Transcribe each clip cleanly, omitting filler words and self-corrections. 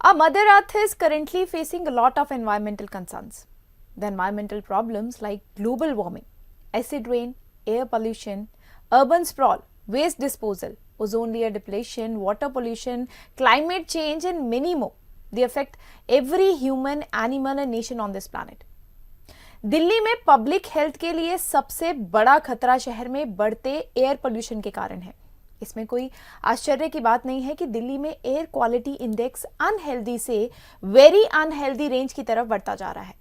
Our Mother Earth is currently facing a lot of environmental concerns. The environmental problems like global warming, acid rain, air pollution, urban sprawl, waste disposal, ozone layer depletion, water pollution, climate change, and many more. They affect every human, animal, and nation on this planet. Delhi में public health के लिए सबसे बड़ा खतरा शहर में बढ़ते air pollution के कारण है। इसमें कोई आश्चर्य की बात नहीं है कि दिल्ली में एयर क्वालिटी इंडेक्स अनहेल्दी से वेरी अनहेल्दी रेंज की तरफ बढ़ता जा रहा है।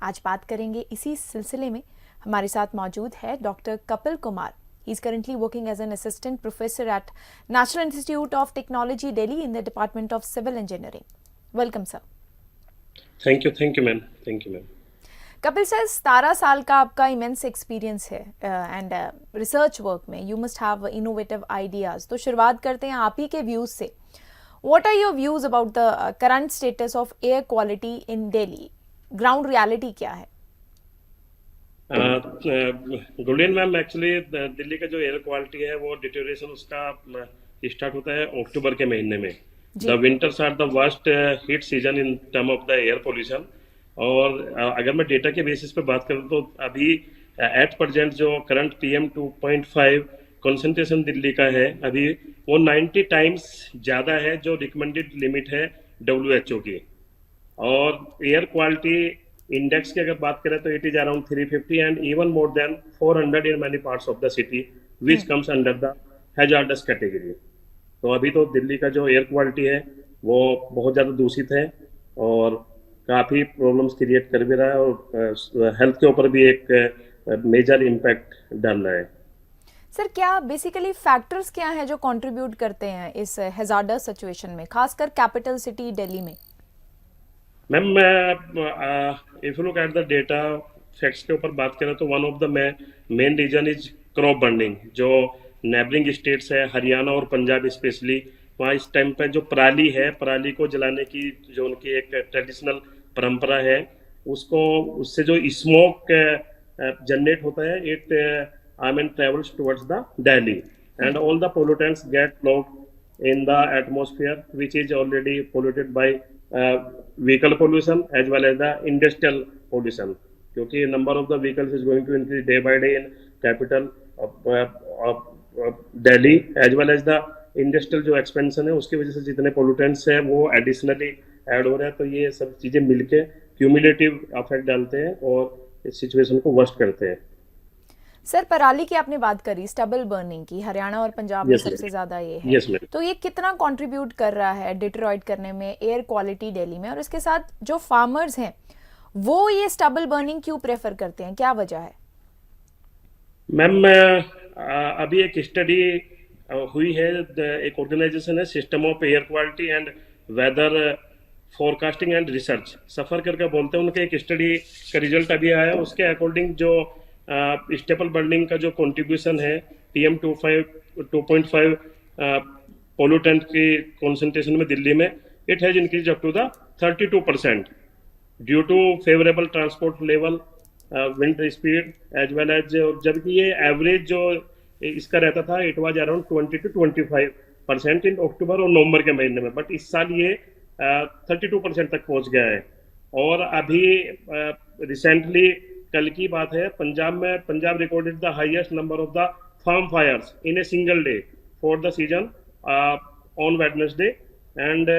आज बात करेंगे इसी सिलसिले में। हमारे साथ मौजूद है doctor Kapil Kumar. He is currently working as an assistant professor at national institute of technology Delhi in the department of civil engineering. Welcome sir. Thank you ma'am, thank you ma'am. Kapil sir, 17 साल का आपका इमेंस एक्सपीरियंस है and research work में। You must have innovative ideas. तो शुरुआत करते हैं आप ही के व्यूज से। What are your views about the current status of air quality in Delhi? Ground reality क्या है? गुलियन मैम, एक्चुअली दिल्ली का जो एयर क्वालिटी है वो डिटेरियोरेशन उसका स्टार्ट होता है अक्टूबर के महीने में। The winters are the worst heat season in term of the air pollution. और अगर मैं डेटा के बेसिस पे बात करूं तो अभी एट प्रेजेंट जो करंट PM2.5 कंसंट्रेशन दिल्ली का है अभी वो 90 टाइम्स ज़्यादा है जो रिकमेंडेड लिमिट है WHO की। और एयर क्वालिटी इंडेक्स की अगर बात करें तो it is around 350 and even more than 400 in many parts of the city which comes under the hazards category. तो अभी तो दिल्ली का जो एयर क्वालिटी है वो बहुत ज़्यादा दूषित है और काफ़ी प्रॉब्लम्स क्रिएट कर भी रहा है और हेल्थ के ऊपर भी एक मेजर इम्पैक्ट डाल रहा है। सर, क्या बेसिकली फैक्टर्स क्या हैं जो कंट्रीब्यूट करते हैं इस हैजार्डस सिचुएशन में, खासकर कैपिटल सिटी दिल्ली में? Ma'am, if you look at the data facts के ऊपर बात करें तो one of the main reason is crop burning. जो नेबरिंग स्टेट्स है हरियाणा और पंजाब स्पेशली, वहाँ इस टाइम पे जो पराली है, पराली को जलाने की जो उनकी एक ट्रेडिशनल परंपरा है, उसको उससे जो स्मोक जनरेट होता है it I mean travels towards the Delhi and all the pollutants get locked in the atmosphere which is already polluted by vehicle pollution as well as the industrial pollution, क्योंकि number of the vehicles is going to increase day by day in capital Delhi as well as the industrial जो expansion है उसकी वजह से जितने pollutants हैं वो additionally add हो रहे हैं। तो ये सब चीज़ें मिलके क्यूमुलेटिव इफेक्ट डालते हैं और इस सिचुएशन को वर्स्ट करते हैं। सर, पराली की आपने बात करी, स्टबल बर्निंग की, हरियाणा और पंजाब में सबसे ज्यादा ये है। तो ये कितना कंट्रीब्यूट कर रहा है डिट्रॉइट करने में एयर क्वालिटी दिल्ली में? और इसके साथ जो फार्मर्स हैं वो ये स्टबल बर्निंग क्यों प्रेफर करते हैं, क्या वजह है? मैम, अभी एक स्टडी हुई है, एक ऑर्गेनाइजेशन है system of air quality and weather forecasting and research, SAFAR करके बोलते हैं। उनके एक स्टडी का रिजल्ट अभी आया, उसके अकॉर्डिंग जो स्टेपल बर्निंग का जो कंट्रीब्यूशन है PM2.5 पोल्यूटेंट की कॉन्सेंट्रेशन में दिल्ली में, it has increase up to the 32% due to favourable transport level, wind speed as well as, जबकि ये एवरेज जो इसका रहता था it was around 20 to 25% in October और नवंबर के महीने में, बट इस साल ये 32% तक पहुंच गया है। और अभी रिसेंटली कल की बात है, Punjab recorded the highest number of the farm fires in a single day for the season on Wednesday and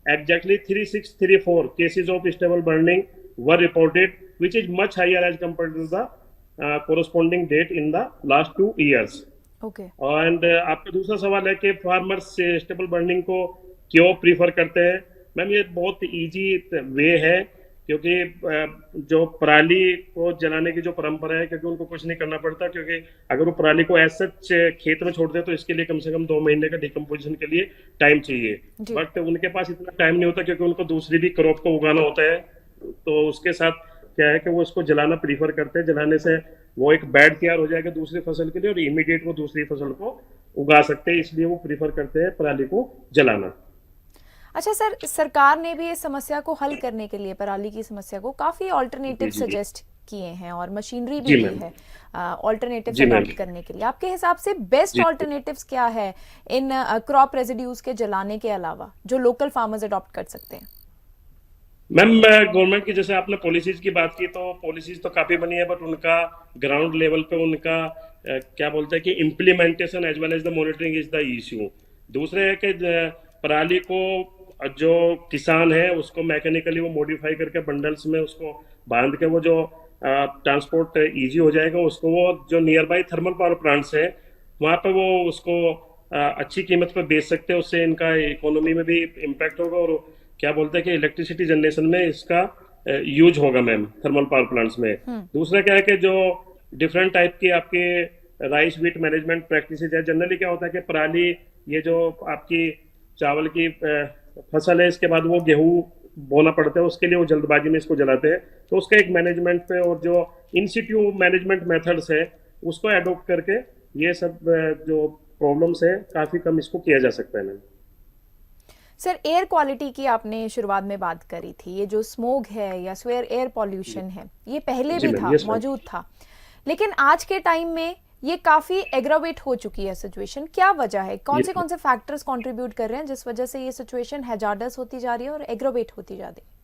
exactly 3634 cases of stubble burning were reported, which is much higher as compared to the corresponding date in the last 2 years. Okay. And आपका दूसरा सवाल है कि farmers stable burning को क्यों prefer करते हैं? Ma'am, ये बहुत इजी वे है, क्योंकि जो पराली को जलाने की जो परंपरा है, क्योंकि उनको कुछ नहीं करना पड़ता, क्योंकि अगर वो पराली को ऐसा खेत में छोड़ दे तो इसके लिए कम से कम 2 महीने का डिकम्पोजिशन के लिए टाइम चाहिए, बट उनके पास इतना टाइम नहीं होता क्योंकि उनको दूसरी भी क्रॉप को उगाना होता है। तो उसके साथ क्या है कि वो इसको जलाना प्रीफर करते हैं। जलाने से वो एक बेड तैयार हो जाएगा दूसरी फसल के लिए और इमीडिएट वो दूसरी फसल को उगा सकते हैं, इसलिए वो प्रीफर करते हैं पराली को जलाना। अच्छा सर, सरकार ने भी इस समस्या को हल करने के लिए, पराली की समस्या को, काफी ऑल्टरनेटिव सजेस्ट किए हैं और मशीनरी भी जी दी मैम। है ऑल्टरनेटिव्स जी मैम। अडॉप्ट करने के लिए, आपके हिसाब से बेस्ट जी ऑल्टरनेटिव्स क्या है इन क्रॉप रेजिड्यूज के जलाने के अलावा जो लोकल फार्मर्स अडॉप्ट कर सकते हैं? मैम, गवर्नमेंट की जैसे आपने पॉलिसीज की बात की, तो पॉलिसीज तो काफी बनी है, बट उनका ग्राउंड लेवल पे उनका क्या बोलते हैं कि implementation as well as the monitoring is the issue. दूसरे है कि पराली को जो किसान है उसको मैकेनिकली वो मॉडिफाई करके बंडल्स में उसको बांध के वो जो ट्रांसपोर्ट इजी हो जाएगा, उसको वो जो near by thermal power plants है वहां पे वो उसको अच्छी कीमत पे बेच सकते हैं। उससे इनका इकोनॉमी में भी इम्पैक्ट होगा, और क्या बोलते हैं कि इलेक्ट्रिसिटी जनरेशन में इसका यूज होगा मैम, थर्मल पावर प्लांट्स में। दूसरा क्या है कि जो डिफरेंट टाइप की आपके राइस व्हीट मैनेजमेंट प्रैक्टिसेज है, जनरली क्या होता है कि पराली, ये जो आपकी चावल की फसल है, इसके बाद वो गेहूं बोना पड़ता है, उसके लिए वो जल्दबाजी में इसको जलाते हैं। तो उसका एक मैनेजमेंट पे और जो इंसिट्यू मैनेजमेंट मेथड्स है उसको एडोप्ट करके ये सब जो प्रॉब्लम्स है काफी कम इसको किया जा सकता है मैम। सर, एयर क्वालिटी की आपने शुरुआत में बात करी थी, ये जो स्मोग है या स्वेयर एयर पॉल्यूशन है, ये पहले जी भी मैम। था, यस मैम। मौजूद था, लेकिन आज के टाइम में ये काफी एग्रावेट हो चुकी है सिचुएशन। क्या वजह है, कौन से फैक्टर्स कंट्रीब्यूट कर रहे हैं जिस वजह से ये सिचुएशन हैजार्डस होती जा रही है और एग्रावेट होती जा रही है?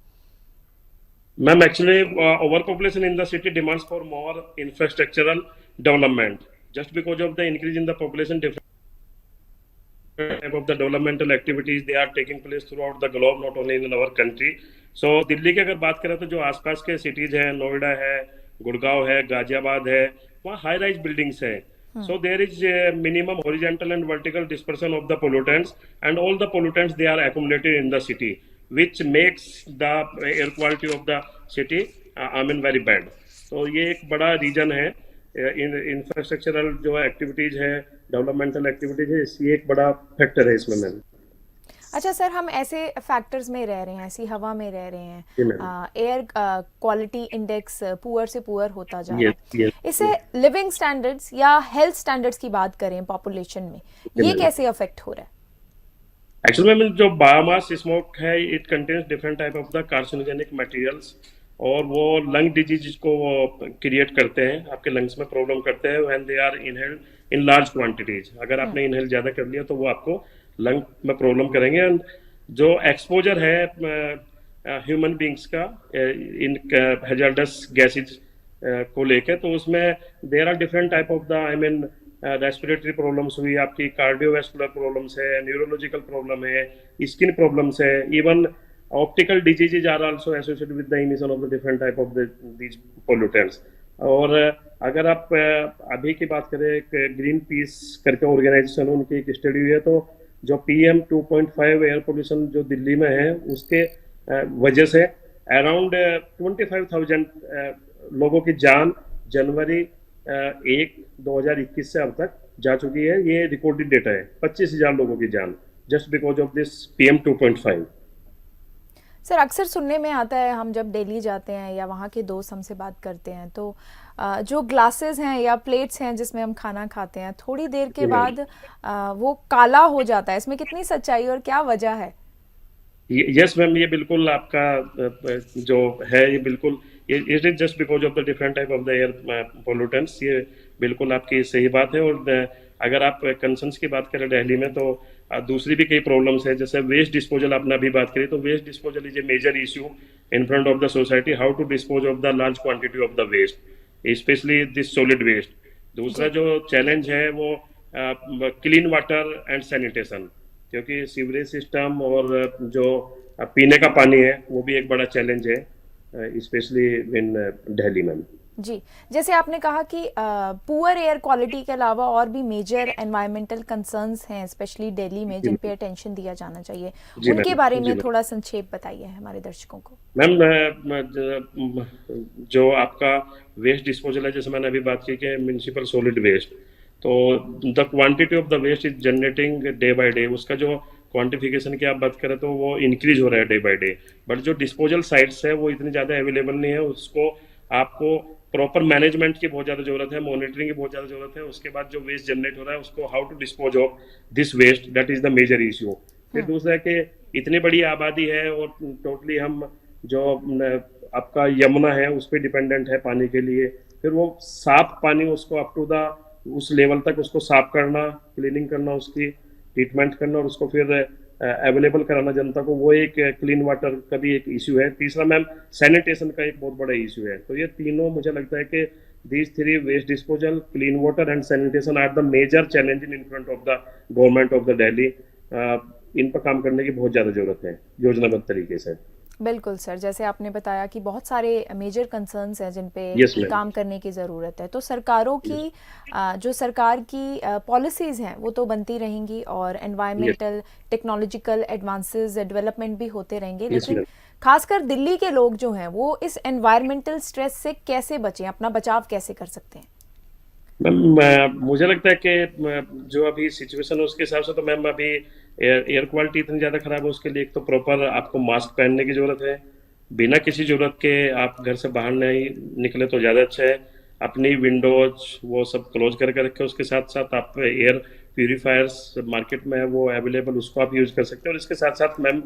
Ma'am, actually over population in the city demands for more infrastructural development, just because of the increase in the population, type of the developmental activities they are taking place throughout the globe, not only in our country. So Delhi की अगर बात करें तो जो आसपास के cities हैं, नोएडा है, गुड़गांव है, गाजियाबाद है, वहाँ हाई राइज बिल्डिंग्स हैं. So there is a minimum horizontal and vertical dispersion of the pollutants, and all the pollutants they are accumulated in the city, which makes the air quality of the city very bad. तो ये एक बड़ा reason है, इन infrastructural जो activities है, developmental activities है, ये एक बड़ा फैक्टर है इसमें मैम। अच्छा सर, हम ऐसे फैक्टर्स में रह रहे हैं, ऐसी हवा में रह रहे जी हैं, ma'am. Air quality index poor से पुअर होता जा रहा यस है। यस इससे लिविंग स्टैंडर्ड्स या हेल्थ स्टैंडर्ड्स की बात करें पॉपुलेशन में, जी ये मैम। कैसे अफेक्ट हो रहा है? एक्चुअली मैम, जो बायोमास स्मोक है, it contains different type of the carcinogenic materials, और वो लंग डिजीज को वो क्रिएट करते हैं, आपके लंग्स में प्रॉब्लम करते हैं when they are inhaled in large quantities. अगर आपने इनहेल ज्यादा कर लिया तो वो आपको लंग में प्रॉब्लम करेंगे। एंड जो एक्सपोजर है ह्यूमन बींग्स का इन हैजार्डस गैसेज को लेकर, तो उसमें there are different type of the respiratory problems हुई, आपकी कार्डियोवैस्कुलर प्रॉब्लम्स है, न्यूरोलॉजिकल प्रॉब्लम है, स्किन प्रॉब्लम्स है, even optical diseases are also associated with the emission of the different type of these pollutants. और अगर आप अभी की बात करें, एक ग्रीन पीस करके ऑर्गेनाइजेशन, उनकी एक स्टडी हुई है, तो जो PM 2.5 एयर पोल्यूशन जो दिल्ली में है, उसके वजह से अराउंड 25,000 लोगों की जान जनवरी 1, 2021 से अब तक जा चुकी है। ये रिकॉर्डेड डेटा है, 25,000 लोगों की जान, just because of this PM 2.5। Sir, अक्सर सुनने में आता है, हम जब दिल्ली जाते हैं या वहाँ के दोस्त हमसे बात करते हैं, तो जो ग्लासेस हैं या प्लेट्स हैं जिसमें हम खाना खाते हैं, थोड़ी देर के बाद वो काला हो जाता है। इसमें कितनी सच्चाई और क्या वजह है? यस मैम, ये बिल्कुल आपका जो है, ये बिल्कुल it is just because of the different type of the air pollutants. ये बिल्कुल आपकी सही बात है। और अगर आप कंसर्न्स की बात करें दिल्ली में, तो दूसरी भी कई प्रॉब्लम्स है, जैसे वेस्ट डिस्पोजल आपने अभी बात करी, तो waste disposal is a major issue in front of the society, how to dispose of the large quantity of the waste, specially this solid waste. दूसरा जो चैलेंज है वो क्लीन वाटर एंड सैनिटेशन, क्योंकि सीवरेज सिस्टम और जो पीने का पानी है वो भी एक बड़ा चैलेंज है, स्पेशली इन दिल्ली में। जी, जैसे आपने कहा कि पुअर एयर क्वालिटी के अलावा और भी मेजर एनवायरमेंटल कंसर्न्स हैं, स्पेशली दिल्ली में, जिन पे अटेंशन दिया जाना चाहिए, उनके बारे में थोड़ा संक्षेप बताइए हमारे दर्शकों को। मैम, जो आपका वेस्ट डिस्पोजल है, जैसे मैंने अभी बात की कि म्युनिसिपल सॉलिड वेस्ट, तो the quantity of the waste is generating day by day. उसका जो क्वांटिफिकेशन की आप बात करें तो वो इंक्रीज हो रहा है डे बाय डे, बट जो डिस्पोजल साइट्स है वो इतनी ज़्यादा अवेलेबल नहीं है। उसको आपको प्रॉपर मैनेजमेंट की बहुत ज़्यादा जरूरत है, मॉनिटरिंग की बहुत ज़्यादा जरूरत है। उसके बाद जो वेस्ट जनरेट हो रहा है उसको how to dispose of this waste, that is the major issue. फिर दूसरा है कि इतनी बड़ी आबादी है और टोटली हम जो आपका यमुना है उस पर डिपेंडेंट है पानी के लिए। फिर वो साफ पानी उसको अप टू द उस लेवल तक उसको साफ करना, क्लीनिंग करना, उसकी ट्रीटमेंट करना और उसको फिर अवेलेबल कराना जनता को, वो एक क्लीन वाटर का भी एक इश्यू है। तीसरा मैम सैनिटेशन का एक बहुत बड़ा इश्यू है। तो ये तीनों मुझे लगता है कि these three, waste disposal, clean water and sanitation, are the major challenge in front of the government of the Delhi. इन पर काम करने की बहुत ज़्यादा जरूरत है योजनाबद्ध तरीके से। बिल्कुल सर, जैसे आपने बताया कि बहुत सारे मेजर कंसर्न्स हैं जिन पे यस मैम। काम करने की ज़रूरत है। तो सरकारों की जो सरकार की पॉलिसीज़ हैं वो तो बनती रहेंगी और yes environmental technological advances development भी होते रहेंगे, यस लेकिन मैम। खासकर दिल्ली के लोग जो हैं वो इस एनवायरमेंटल स्ट्रेस से कैसे बचें, अपना बचाव कैसे कर सकते हैं? मैम मुझे लगता है कि जो अभी सिचुएशन है उसके हिसाब से तो मैम अभी एयर क्वालिटी इतनी ज़्यादा खराब है, उसके लिए एक तो प्रॉपर आपको मास्क पहनने की ज़रूरत है। बिना किसी ज़रूरत के आप घर से बाहर नहीं निकले तो ज़्यादा अच्छा है। अपनी विंडोज वो सब क्लोज करके रखें। उसके साथ साथ आप एयर प्यूरिफायर्स मार्केट में है वो अवेलेबल, उसको आप यूज़ कर सकते हैं। और इसके साथ साथ मैम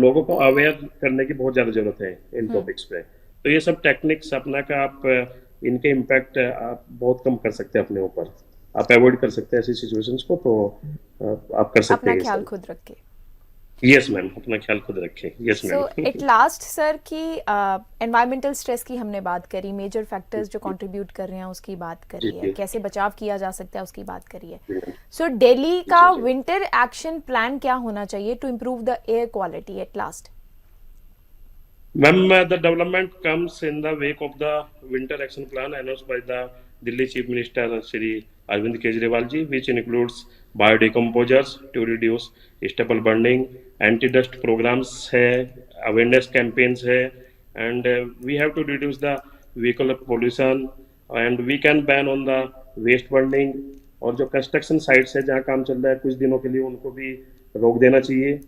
लोगों को अवेयर करने की बहुत ज़्यादा ज़रूरत है इन टॉपिक्स पे। तो ये सब टेक्निक्स अपना का आप इनके इम्पैक्ट आप बहुत कम कर सकते हैं अपने ऊपर। आप अवॉइड कर सकते हैं ऐसी सिचुएशंस को। तो आप कर सकते अपना हैं ये ख्याल सब। खुद रख के। यस मैम, अपना ख्याल खुद रखें। Yes so ma'am. At last sir की एनवायरमेंटल स्ट्रेस की हमने बात करी, मेजर फैक्टर्स जो कंट्रीब्यूट कर रहे हैं उसकी बात जी करी है, जी कैसे बचाव किया जा सकता है उसकी बात करी है। जी मैम। सो दिल्ली का जी जी विंटर एक्शन प्लान क्या होना चाहिए to improve the air quality at last? Ma'am, the development comes in the wake of the winter action plan announced by the Delhi Chief Minister Shri Arvind Kejriwal ji, which includes biodecomposers to reduce stubble burning, anti-dust programs है, awareness campaigns है, and we have to reduce the vehicle pollution, and we can ban on the waste burning। और जो construction sites है जहाँ काम चल रहा है कुछ दिनों के लिए उनको भी रोक देना चाहिए।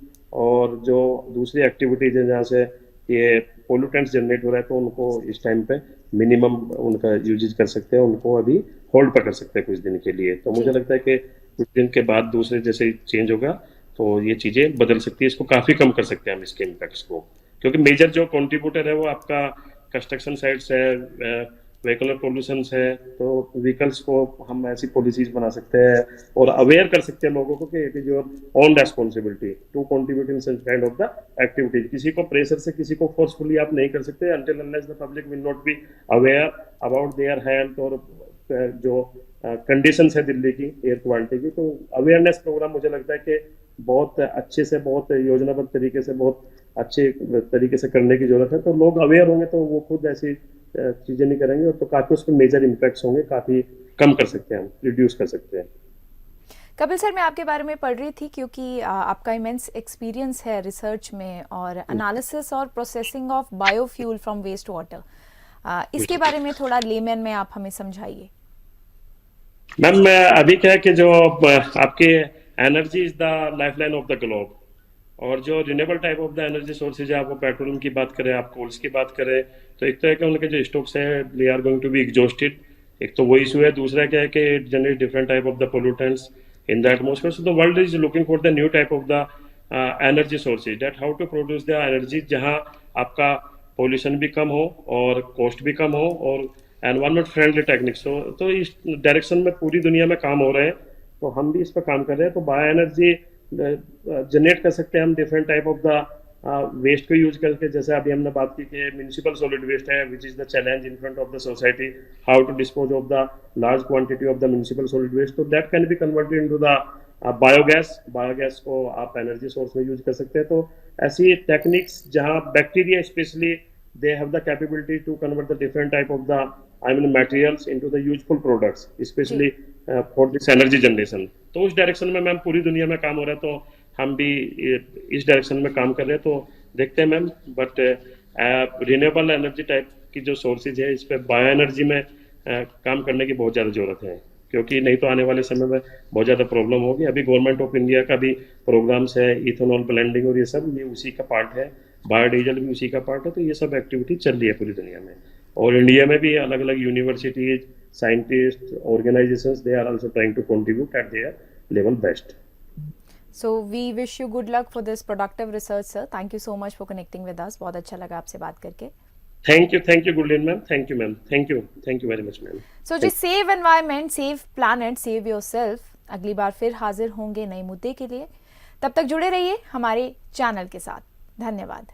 और जो दूसरी एक्टिविटीज है जहाँ से ये पोल्यूटेंट्स जनरेट हो रहा है तो उनको इस टाइम पे मिनिमम उनका यूजेज कर सकते हैं, उनको अभी होल्ड पर कर सकते हैं कुछ दिन के लिए। तो मुझे जी लगता है कि कुछ दिन के बाद दूसरे जैसे चेंज होगा तो ये चीज़ें बदल सकती है। इसको काफ़ी कम कर सकते हैं हम इसके इम्पैक्ट्स को, क्योंकि मेजर जो कंट्रीब्यूटर है वो आपका कंस्ट्रक्शन साइट्स है, व्हीकुलर पोल्यूशन है। तो व्हीकल्स को हम ऐसी पॉलिसीज बना सकते हैं और अवेयर कर सकते हैं लोगों को कि it is your own responsibility to contribute in such kind of the activities. किसी को प्रेशर से, किसी को फोर्सफुली आप नहीं कर सकते until unless the public will not be aware about their health और जो कंडीशंस है दिल्ली की एयर क्वालिटी की। तो अवेयरनेस प्रोग्राम मुझे लगता है कि बहुत अच्छे से, बहुत योजनाबद्ध तरीके से, बहुत अच्छे तरीके से करने की जरूरत है। तो लोग अवेयर होंगे तो वो खुद ऐसी चीजें नहीं करेंगे, और तो काफी उस पर मेजर इम्पैक्ट्स होंगे, काफी कम कर सकते हैं हम, रिड्यूस कर सकते हैं। कपिल सर, मैं आपके बारे में पढ़ रही थी क्योंकि आपका इमेंस एक्सपीरियंस है रिसर्च में और एनालिसिस और processing of biofuel from waste water. इसके बारे में थोड़ा लेमन में आप हमें समझाइए। मैम अभी क्या है कि जो आपके energy is the lifeline of the globe, और जो renewable type of the energy sources है, आप वो पेट्रोलियम की बात करें, आप कोल्स की बात करें, तो एक तो है कि उनके जो स्टॉक्स हैं they are going to be exhausted. एक तो वो इशू है। दूसरा क्या है कि it generate different type of the pollutants in the atmosphere. So the world is looking for the new type of the energy sources, that how to produce the energy जहां आपका पोल्यूशन भी कम हो और कॉस्ट भी कम हो और environment friendly techniques हो। तो इस डायरेक्शन में पूरी दुनिया में काम हो रहे हैं, तो हम भी इस पर काम कर रहे हैं। तो बायो एनर्जी जनरेट कर सकते हैं हम different type of the waste को यूज करके। जैसे अभी हमने बात की कि म्यूनिसिपल सॉलिड वेस्ट है which is the challenge in front of the society, how to dispose of the large quantity of the municipal solid waste. तो that can be converted into the biogas. Biogas को आप energy source में use कर सकते हैं। तो ऐसी techniques जहां bacteria specially they have the capability to convert the different type of the materials into the useful products, जी especially for this energy generation। तो उस डायरेक्शन में मैम पूरी दुनिया में काम हो रहा है, तो हम भी इस डायरेक्शन में काम कर रहे हैं। तो देखते हैं ma'am, but renewable energy type की जो सोर्सेज है इस पर बायो एनर्जी में काम करने की बहुत ज़्यादा जरूरत है, क्योंकि नहीं तो आने वाले समय में बहुत ज़्यादा प्रॉब्लम होगी। अभी गवर्नमेंट ऑफ इंडिया का भी प्रोग्राम्स है, इथेनॉल ब्लेंडिंग और ये सब, ये उसी का पार्ट है। बायोडीजल भी उसी का पार्ट है। तो ये सब एक्टिविटी चल रही है पूरी दुनिया में, और इंडिया में भी अलग अलग universities, scientist, organisations, they are also trying to contribute at their level best. So we wish you good luck for this productive research sir. Thank you so much for connecting with us. बहुत अच्छा लगा आपसे बात करके। Thank you Gurleen ma'am, thank you ma'am, thank you very much ma'am. So जी, save environment, save planet, save yourself. अगली बार फिर हाजिर होंगे नए मुद्दे के लिए। तब तक जुड़े रहिए हमारे चैनल के साथ। धन्यवाद।